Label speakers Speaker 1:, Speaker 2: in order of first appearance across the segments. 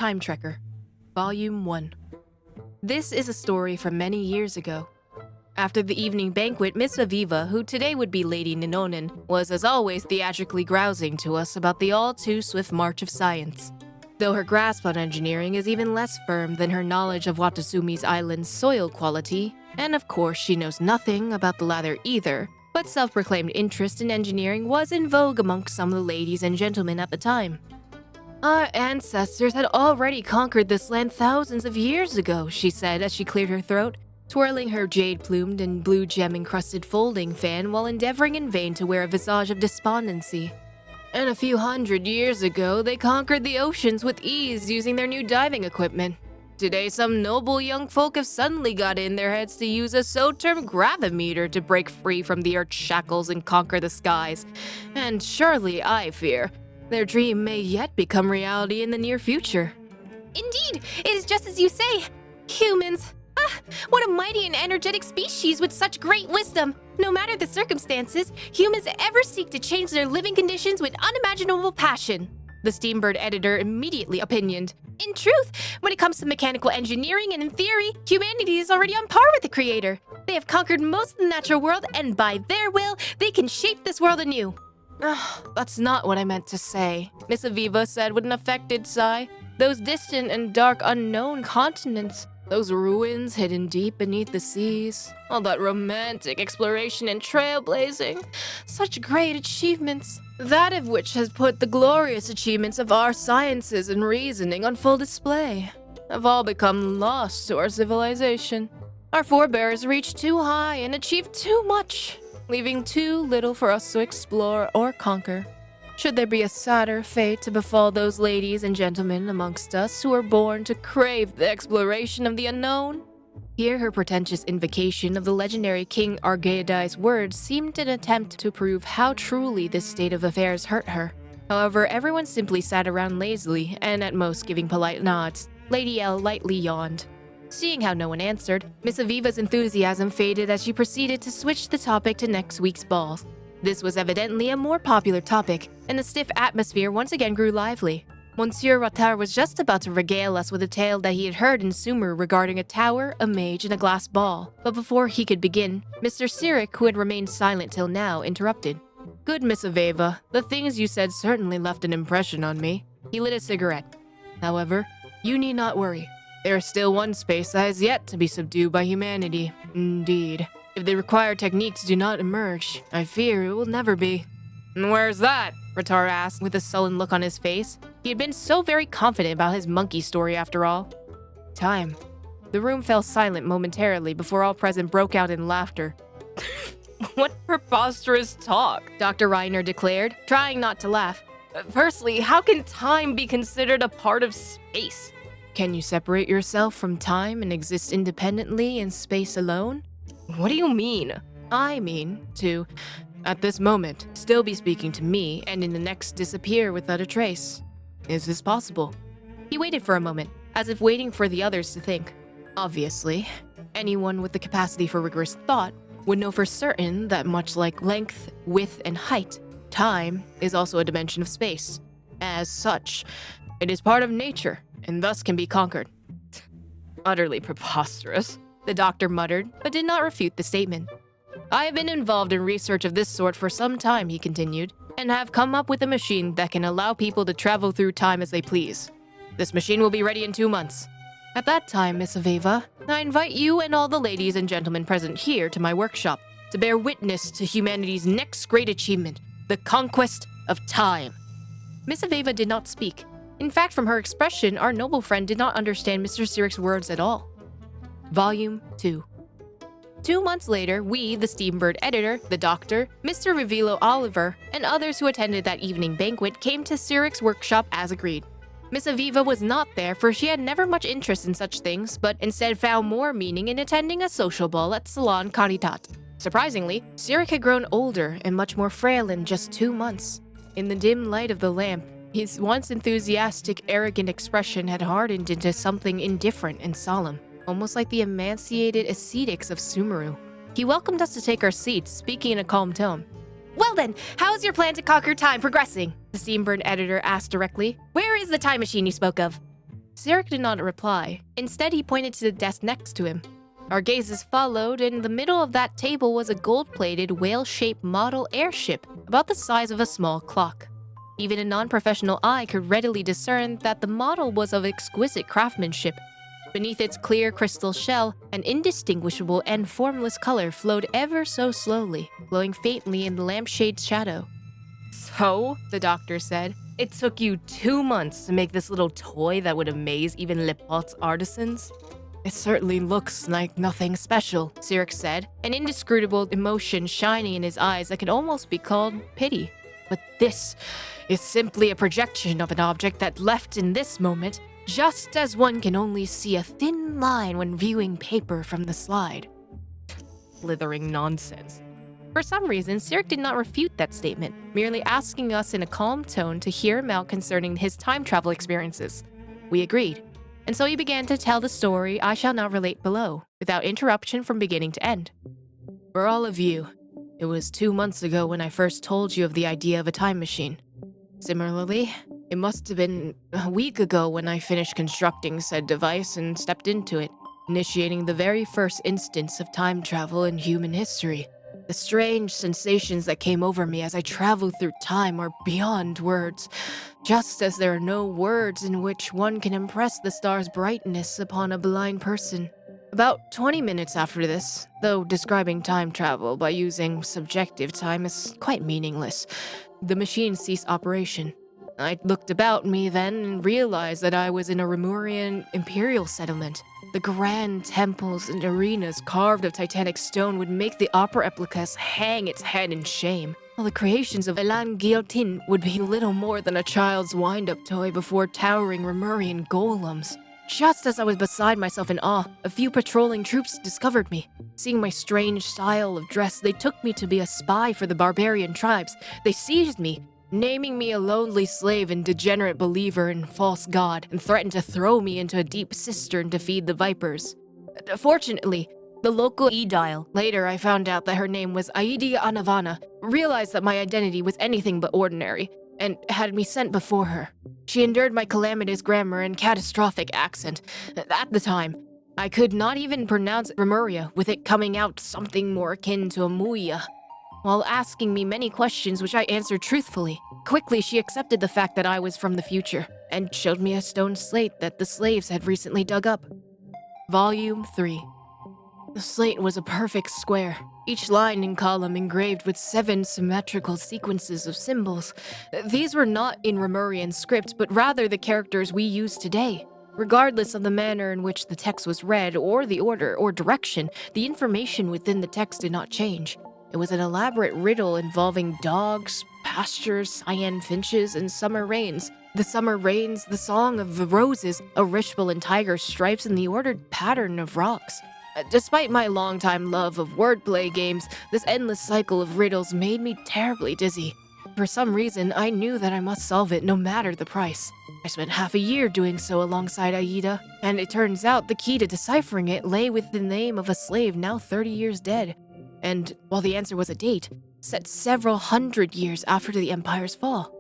Speaker 1: Time Trekker, Volume 1. This is a story from many years ago. After the evening banquet, Miss Aviva, who today would be Lady Ninonin, was as always theatrically grousing to us about the all-too-swift march of science. Though her grasp on engineering is even less firm than her knowledge of Watasumi's island's soil quality, and of course she knows nothing about the latter either, but self-proclaimed interest in engineering was in vogue amongst some of the ladies and gentlemen at the time. Our ancestors had already conquered this land thousands of years ago, she said as she cleared her throat, twirling her jade-plumed and blue gem-encrusted folding fan while endeavoring in vain to wear a visage of despondency. And a few hundred years ago, they conquered the oceans with ease using their new diving equipment. Today, some noble young folk have suddenly got it in their heads to use a so-termed gravimeter to break free from the earth's shackles and conquer the skies. And surely, I fear, their dream may yet become reality in the near future.
Speaker 2: Indeed, it is just as you say. Humans. What a mighty and energetic species with such great wisdom. No matter the circumstances, humans ever seek to change their living conditions with unimaginable passion. The Steambird editor immediately opinioned. In truth, when it comes to mechanical engineering and in theory, humanity is already on par with the Creator. They have conquered most of the natural world, and by their will, they can shape this world anew.
Speaker 1: That's not what I meant to say, Miss Aviva said with an affected sigh. Those distant and dark unknown continents, those ruins hidden deep beneath the seas, all that romantic exploration and trailblazing, such great achievements, that of which has put the glorious achievements of our sciences and reasoning on full display, have all become lost to our civilization. Our forebears reached too high and achieved too much, leaving too little for us to explore or conquer. Should there be a sadder fate to befall those ladies and gentlemen amongst us who were born to crave the exploration of the unknown? Here her pretentious invocation of the legendary King Argeadai's words seemed an attempt to prove how truly this state of affairs hurt her. However, everyone simply sat around lazily and at most giving polite nods. Lady L lightly yawned. Seeing how no one answered, Miss Aviva's enthusiasm faded as she proceeded to switch the topic to next week's ball. This was evidently a more popular topic, and the stiff atmosphere once again grew lively. Monsieur Rattard was just about to regale us with a tale that he had heard in Sumer regarding a tower, a mage, and a glass ball. But before he could begin, Mr. Sirik, who had remained silent till now, interrupted. Good Miss Aveva, the things you said certainly left an impression on me. He lit a cigarette. However, you need not worry. There is still one space that has yet to be subdued by humanity. Indeed. If the required techniques do not emerge, I fear it will never be. Where's that? Rattard asked with a sullen look on his face. He had been so very confident about his monkey story after all. Time. The room fell silent momentarily before all present broke out in laughter. What preposterous talk, Dr. Reiner declared, trying not to laugh. Firstly, how can time be considered a part of space? Can you separate yourself from time and exist independently in space alone? What do you mean? I mean to, at this moment, still be speaking to me and in the next disappear without a trace. Is this possible? He waited for a moment, as if waiting for the others to think. Obviously, anyone with the capacity for rigorous thought would know for certain that much like length, width, and height, time is also a dimension of space. As such, it is part of nature, and thus can be conquered. Utterly preposterous, the doctor muttered, but did not refute the statement. I have been involved in research of this sort for some time, he continued, and have come up with a machine that can allow people to travel through time as they please. This machine will be ready in 2 months. At that time, Miss Aveva, I invite you and all the ladies and gentlemen present here to my workshop to bear witness to humanity's next great achievement, the conquest of time. Miss Aveva did not speak. In fact, from her expression, our noble friend did not understand Mr. Sirik's words at all. Volume 2. 2 months later, we, the Steambird editor, the doctor, Mr. Revilo Oliver, and others who attended that evening banquet came to Sirik's workshop as agreed. Miss Aviva was not there, for she had never much interest in such things, but instead found more meaning in attending a social ball at Salon Caritat. Surprisingly, Sirik had grown older and much more frail in just 2 months. In the dim light of the lamp, his once enthusiastic, arrogant expression had hardened into something indifferent and solemn, almost like the emaciated ascetics of Sumeru. He welcomed us to take our seats, speaking in a calm tone.
Speaker 2: Well then, how is your plan to conquer time progressing? The Steambird editor asked directly. Where is the time machine you spoke of?
Speaker 1: Sirik did not reply. Instead, he pointed to the desk next to him. Our gazes followed, and in the middle of that table was a gold-plated, whale-shaped model airship, about the size of a small clock. Even a non-professional eye could readily discern that the model was of exquisite craftsmanship. Beneath its clear crystal shell, an indistinguishable and formless color flowed ever so slowly, glowing faintly in the lampshade's shadow. "So," the doctor said, "it took you 2 months to make this little toy that would amaze even Lepot's artisans?" "It certainly looks like nothing special," Sirik said, an inscrutable emotion shining in his eyes that could almost be called pity. "But this is simply a projection of an object that left in this moment, just as one can only see a thin line when viewing paper from the slide." Slithering nonsense. For some reason, Sirik did not refute that statement, merely asking us in a calm tone to hear him out concerning his time travel experiences. We agreed, and so he began to tell the story I shall now relate below, without interruption from beginning to end. For all of you, it was 2 months ago when I first told you of the idea of a time machine. Similarly, it must have been a week ago when I finished constructing said device and stepped into it, initiating the very first instance of time travel in human history. The strange sensations that came over me as I traveled through time are beyond words, just as there are no words in which one can impress the star's brightness upon a blind person. About 20 minutes after this, though describing time travel by using subjective time is quite meaningless, the machine ceased operation. I looked about me then and realized that I was in a Remurian imperial settlement. The grand temples and arenas carved of titanic stone would make the opera replicas hang its head in shame, while the creations of Elan Guillotine would be little more than a child's wind-up toy before towering Remurian golems. Just as I was beside myself in awe, a few patrolling troops discovered me. Seeing my strange style of dress, they took me to be a spy for the barbarian tribes. They seized me, naming me a lonely slave and degenerate believer in false god, and threatened to throw me into a deep cistern to feed the vipers. Fortunately, the local Edile, later I found out that her name was Aidi Anavana, realized that my identity was anything but ordinary, and had me sent before her. She endured my calamitous grammar and catastrophic accent. At the time, I could not even pronounce Remuria, with it coming out something more akin to a Muya. While asking me many questions which I answered truthfully, quickly she accepted the fact that I was from the future, and showed me a stone slate that the slaves had recently dug up. Volume 3. The slate was a perfect square, each line and column engraved with 7 symmetrical sequences of symbols. These were not in Remurian script, but rather the characters we use today. Regardless of the manner in which the text was read, or the order or direction, the information within the text did not change. It was an elaborate riddle involving dogs, pastures, cyan finches, and summer rains. The summer rains, the song of the roses, a rishbal and tiger stripes, and the ordered pattern of rocks. Despite my longtime love of wordplay games, this endless cycle of riddles made me terribly dizzy. For some reason, I knew that I must solve it no matter the price. I spent half a year doing so alongside Aida, and it turns out the key to deciphering it lay with the name of a slave now 30 years dead. And while the answer was a date, set several hundred years after the Empire's fall.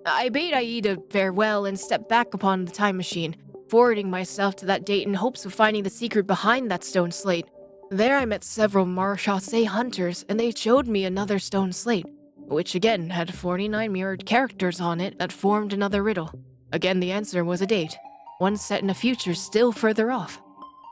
Speaker 1: I bade Aida farewell and stepped back upon the time machine, forwarding myself to that date in hopes of finding the secret behind that stone slate. There I met several Marchase hunters, and they showed me another stone slate, which again had 49 mirrored characters on it that formed another riddle. Again, the answer was a date, one set in a future still further off.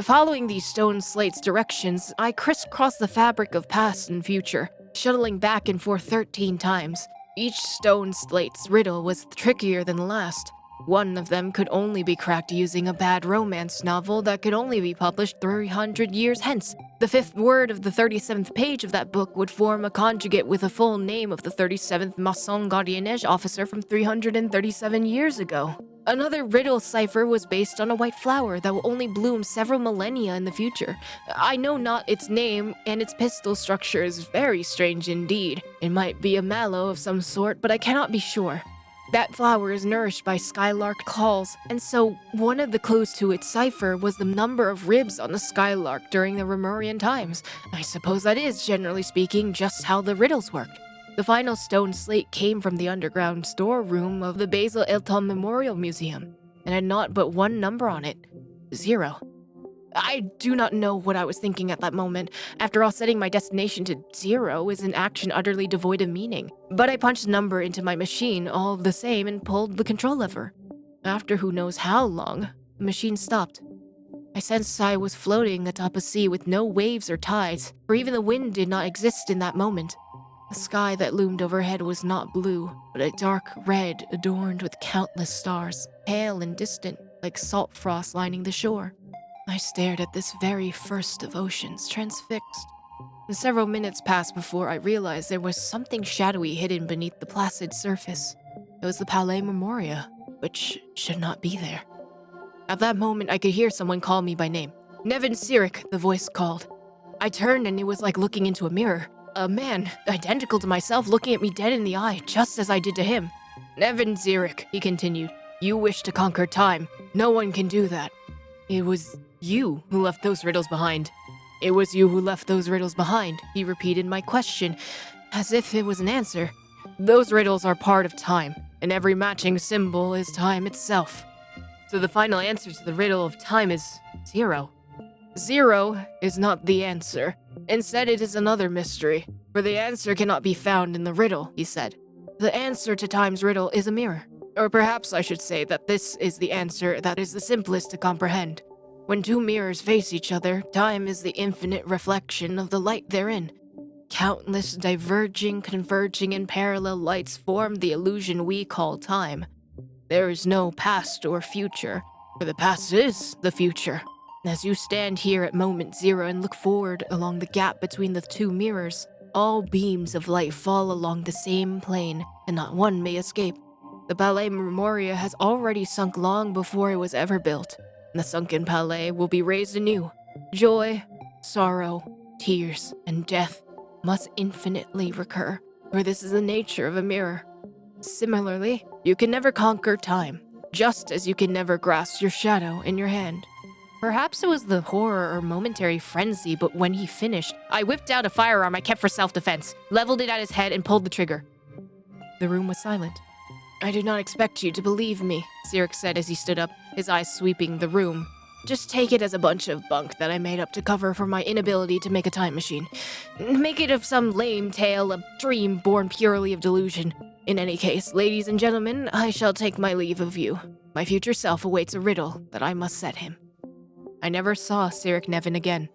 Speaker 1: Following these stone slates' directions, I crisscrossed the fabric of past and future, shuttling back and forth 13 times. Each stone slate's riddle was trickier than the last. One of them could only be cracked using a bad romance novel that could only be published 300 years hence. The 5th word of the 37th page of that book would form a conjugate with the full name of the 37th Maison Gardiennage officer from 337 years ago. Another riddle cipher was based on a white flower that will only bloom several millennia in the future. I know not its name, and its pistil structure is very strange indeed. It might be a mallow of some sort, but I cannot be sure. That flower is nourished by skylark calls, and so one of the clues to its cipher was the number of ribs on the skylark during the Remurian times. I suppose that is, generally speaking, just how the riddles worked. The final stone slate came from the underground storeroom of the Basil Elton Memorial Museum, and had not but one number on it: 0. I do not know what I was thinking at that moment. After all, setting my destination to 0 is an action utterly devoid of meaning. But I punched the number into my machine all the same and pulled the control lever. After who knows how long, the machine stopped. I sensed I was floating atop a sea with no waves or tides, for even the wind did not exist in that moment. The sky that loomed overhead was not blue, but a dark red adorned with countless stars, pale and distant, like salt frost lining the shore. I stared at this very first of oceans, transfixed. And several minutes passed before I realized there was something shadowy hidden beneath the placid surface. It was the POwl Memoria, which should not be there. At that moment, I could hear someone call me by name. "Nevin Sirik," the voice called. I turned and it was like looking into a mirror. A man, identical to myself, looking at me dead in the eye, just as I did to him. "Nevin Sirik," he continued, "you wish to conquer time. No one can do that. It was you who left those riddles behind. It was you who left those riddles behind," he repeated my question, as if it was an answer. "Those riddles are part of time, and every matching symbol is time itself. So the final answer to the riddle of time is 0. 0 is not the answer. Instead, it is another mystery, for the answer cannot be found in the riddle," he said. "The answer to time's riddle is a mirror. Or perhaps I should say that this is the answer that is the simplest to comprehend. When two mirrors face each other, time is the infinite reflection of the light therein. Countless diverging, converging, and parallel lights form the illusion we call time. There is no past or future, for the past is the future. As you stand here at moment 0 and look forward along the gap between the two mirrors, all beams of light fall along the same plane, and not one may escape. The POwl Memoria has already sunk long before it was ever built, and the sunken POwl will be raised anew. Joy, sorrow, tears, and death must infinitely recur, for this is the nature of a mirror. Similarly, you can never conquer time, just as you can never grasp your shadow in your hand." Perhaps it was the horror or momentary frenzy, but when he finished, I whipped out a firearm I kept for self-defense, leveled it at his head, and pulled the trigger. The room was silent. "I did not expect you to believe me," Sirik said as he stood up, his eyes sweeping the room. "Just take it as a bunch of bunk that I made up to cover for my inability to make a time machine. Make it of some lame tale, a dream born purely of delusion. In any case, ladies and gentlemen, I shall take my leave of you. My future self awaits a riddle that I must set him." I never saw Sirik Nevin again.